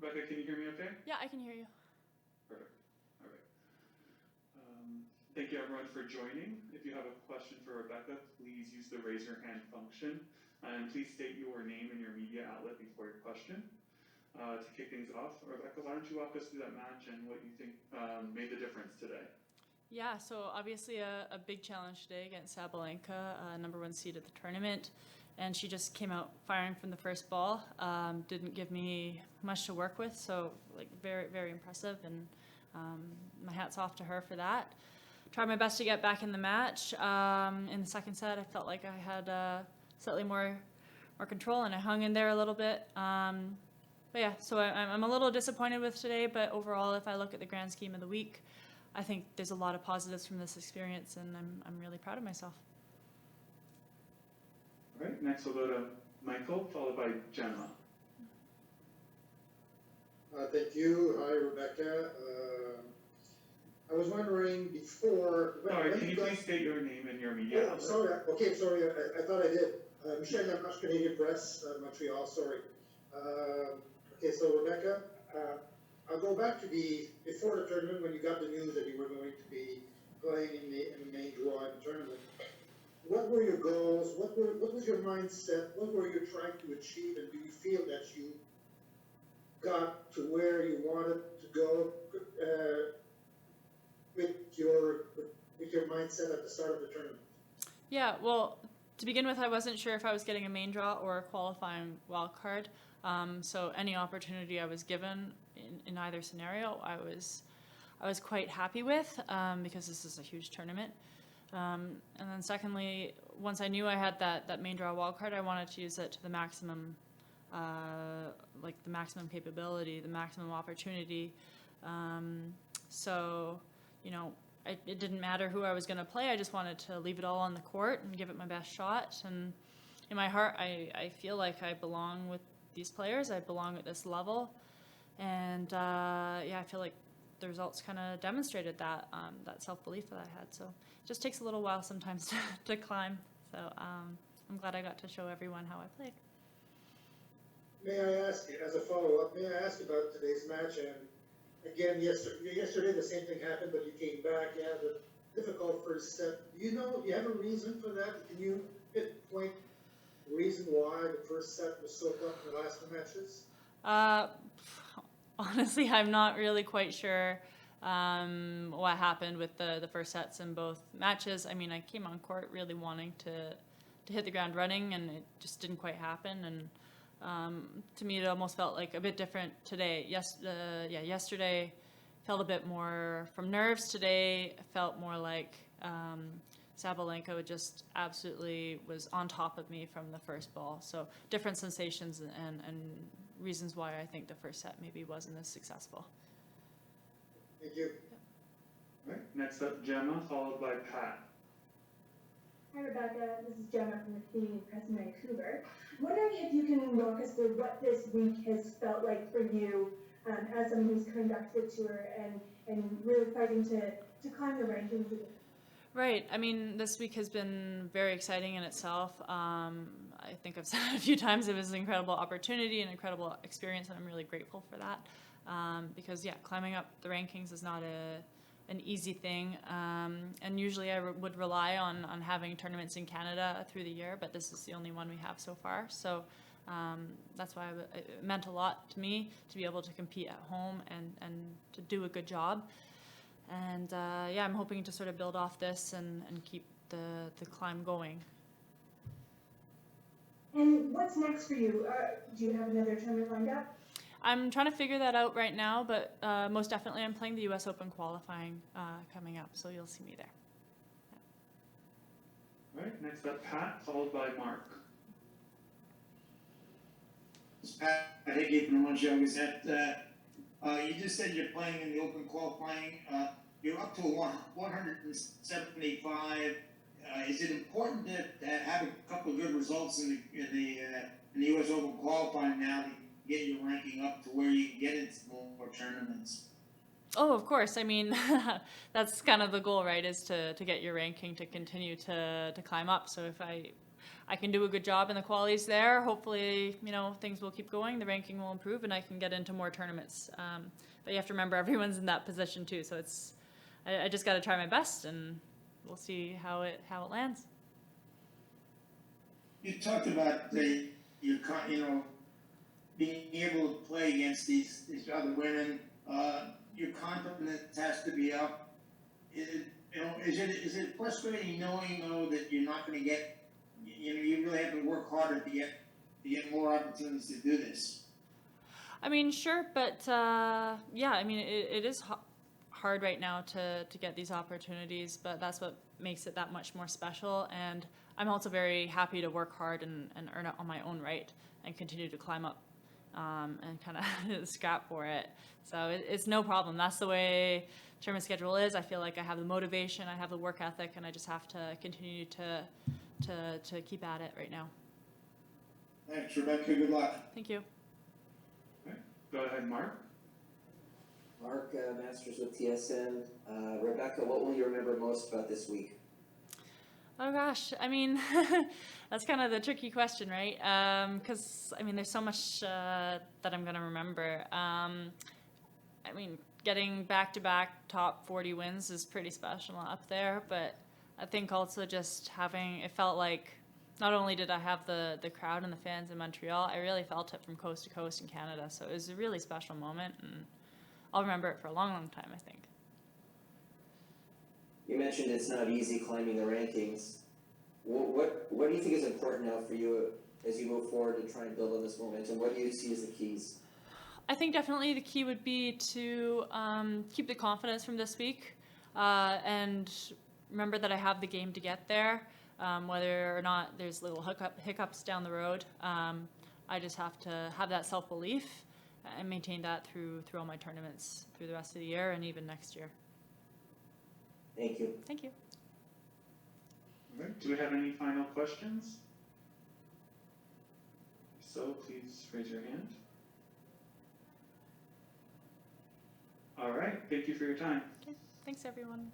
Rebecca, can you hear me okay? Yeah, I can hear you. Perfect. All right. Thank you everyone for joining. If you have a question for Rebecca, please use the raise your hand function. And please state your name and your media outlet before your question. To kick things off, Rebecca, why don't you walk us through that match and what you think made the difference today? Yeah, so obviously a big challenge today against Sabalenka, number one seed at the tournament. And she just came out firing from the first ball. Didn't give me much to work with, so like very, very impressive. And my hat's off to her for that. Tried my best to get back in the match. In the second set, I felt like I had slightly more control, and I hung in there a little bit. But yeah, so I'm a little disappointed with today, but overall, if I look at the grand scheme of the week, I think there's a lot of positives from this experience, and I'm really proud of myself. All right, next we'll go to Michael, followed by Gemma. Thank you. Hi, Rebecca. I was wondering before... Sorry, can you please state your name and your media outlet? Sorry. Okay, sorry. I thought I did. Michel Lamarche, Canadian Press, Montreal, sorry. Okay, so Rebecca, I'll go back to before the tournament when you got the news that you were going to be playing in the main draw in the tournament. What were your goals? What was your mindset? What were you trying to achieve? And do you feel that you got to where you wanted to go with your mindset at the start of the tournament? Yeah, well, to begin with, I wasn't sure if I was getting a main draw or a qualifying wild card. So any opportunity I was given in either scenario, I was quite happy with because this is a huge tournament. And then secondly, once I knew I had that main draw wild card, I wanted to use it to the maximum, like the maximum capability, the maximum opportunity. So, you know, it didn't matter who I was going to play. I just wanted to leave it all on the court and give it my best shot. And in my heart, I feel like I belong with these players. I belong at this level. And yeah, I feel like the results kind of demonstrated that self-belief that I had. So it just takes a little while sometimes to climb. So I'm glad I got to show everyone how I played. May I ask, as a follow-up, may I ask about today's match? And again, yesterday the same thing happened, but you came back. You had a difficult first set. Do you have a reason for that? Can you pinpoint the reason why the first set was so tough in the last two matches? Honestly, I'm not really quite sure what happened with the first sets in both matches. I mean, I came on court really wanting to hit the ground running, and it just didn't quite happen. And to me, it almost felt like a bit different today. Yesterday felt a bit more from nerves. Today felt more like Sabalenka just absolutely was on top of me from the first ball. So different sensations and reasons why I think the first set maybe wasn't as successful. Thank you. All right, next up, Gemma, followed by Pat. Hi, Rebecca. This is Gemma from the Canadian Press in Vancouver. I'm wondering if you can walk us through what this week has felt like for you as someone who's coming back to the tour and really fighting to climb the rankings again. Right. I mean, this week has been very exciting in itself. I think I've said it a few times, it was an incredible opportunity, an incredible experience, and I'm really grateful for that. Because, yeah, climbing up the rankings is not an easy thing. And usually I would rely on having tournaments in Canada through the year, but this is the only one we have so far. So that's why it meant a lot to me to be able to compete at home and to do a good job. And yeah, I'm hoping to sort of build off this and keep the climb going. And what's next for you? Do you have another tournament lined up? I'm trying to figure that out right now, but most definitely I'm playing the US Open qualifying coming up, so you'll see me there. All right, next up, Pat, followed by Mark. It's Pat Hickey from Montreal Gazette. You just said you're playing in the Open qualifying. You're up to 175. Is it important to have a couple of good results in the U.S. Open qualifying now to get your ranking up to where you can get into more tournaments? Oh, of course. I mean, that's kind of the goal, right? Is to get your ranking to continue to climb up. So if I I can do a good job and the quality's there, hopefully, you know, things will keep going, the ranking will improve, and I can get into more tournaments. But you have to remember everyone's in that position too, so I just got to try my best, and we'll see how it lands. You talked about you know, being able to play against these other women. Your confidence has to be up. Is it frustrating knowing though that you're not going to get, you know, you really have to work harder to get more opportunities to do this? I mean, sure, but yeah, I mean, it is hard right now to get these opportunities, but that's what makes it that much more special. And I'm also very happy to work hard and earn it on my own right and continue to climb up and kind of scrap for it. So it's no problem. That's the way tournament schedule is. I feel like I have the motivation, I have the work ethic, and I just have to continue to keep at it right now. Thanks, Rebecca. Good luck. Thank you. Go ahead, Mark. Mark, Masters with TSN. Rebecca, what will you remember most about this week? Oh gosh, I mean, that's kind of the tricky question, right? Because I mean, there's so much that I'm gonna remember. I mean, getting back-to-back top 40 wins is pretty special up there, but I think also just having, it felt like not only did I have the crowd and the fans in Montreal, I really felt it from coast to coast in Canada. So it was a really special moment, and I'll remember it for a long, long time, I think. You mentioned it's not easy climbing the rankings. What do you think is important now for you as you move forward to try and build on this momentum? What do you see as the keys? I think definitely the key would be to keep the confidence from this week and remember that I have the game to get there, whether or not there's little hiccups down the road. I just have to have that self-belief and maintain that through all my tournaments through the rest of the year and even next year. Thank you. Thank you. All right. Do we have any final questions? If so, please raise your hand. All right. Thank you for your time. Okay. Thanks, everyone.